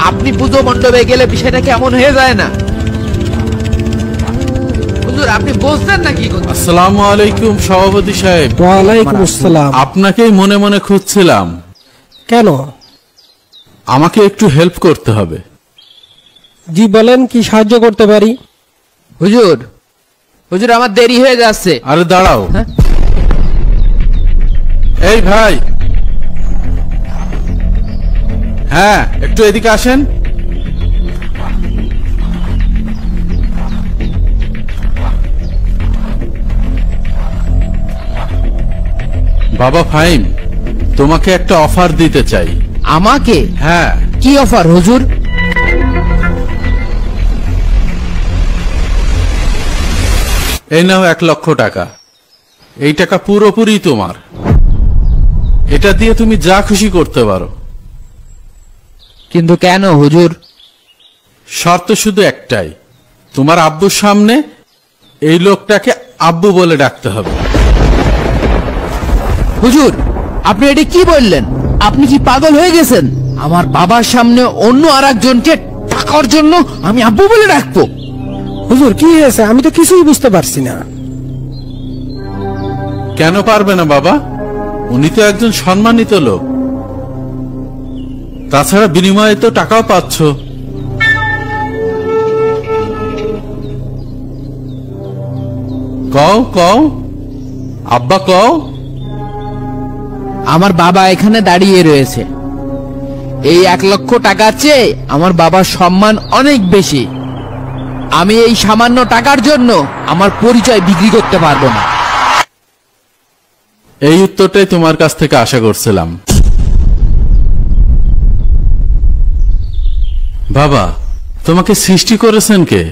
আপনি পুজো মণ্ডপে গেলে বিষয়টা কেমন হয়ে যায় না? হুজুর আপনি বলছেন নাকি? আসসালামু আলাইকুম সভাপতি সাহেব। ওয়ালাইকুম আসসালাম। আপনাকেই মনে মনে খুঁজছিলাম। কেন? আমাকে একটু হেল্প করতে হবে। জি বলেন, কি সাহায্য করতে পারি? হুজুর হুজুর আমার দেরি হয়ে যাচ্ছে। আরে দাঁড়াও। হ্যাঁ? এই ভাই, হ্যাঁ একটু এদিকে আসেন। বাবা ফাহিম, তোমাকে একটা অফার দিতে চাই। আমাকে? হ্যাঁ। কি অফার হুজুর? এই নাও 1,00,000 টাকা। এই টাকা পুরোপুরি তোমার। এটা দিয়ে তুমি যা খুশি করতে পারো। কিন্তু কেন হুজুর? শর্ত শুধু একটাই, তোমার আব্বুর সামনে এই লোকটাকে আব্বু বলে ডাকতে হবে। হুজুর আপনি এটা কি বললেন? আপনি কি পাগল হয়ে গেছেন? আমার বাবার সামনে অন্য আরেকজনকে টাকার জন্য আমি আব্বু বলে ডাকবো? হুজুর কি হয়েছে? আমি তো কিছুই বুঝতে পারছি না। কেন পারবে না বাবা? উনি তো একজন সম্মানিত লোক, তাছাড়া বিনিময়ে তো টাকাও পাচ্ছ। কও কও আব্বা কও। আমার বাবা এখানে দাঁড়িয়ে রয়েছে। এই 1,00,000 টাকার চেয়ে আমার বাবার সম্মান অনেক বেশি। আমি এই সামান্য টাকার জন্য আমার পরিচয় বিক্রি করতে পারবো না। এই উত্তরটাই তোমার কাছ থেকে আশা করছিলাম। বাবা, তোমাকে সৃষ্টি করেছেন কে?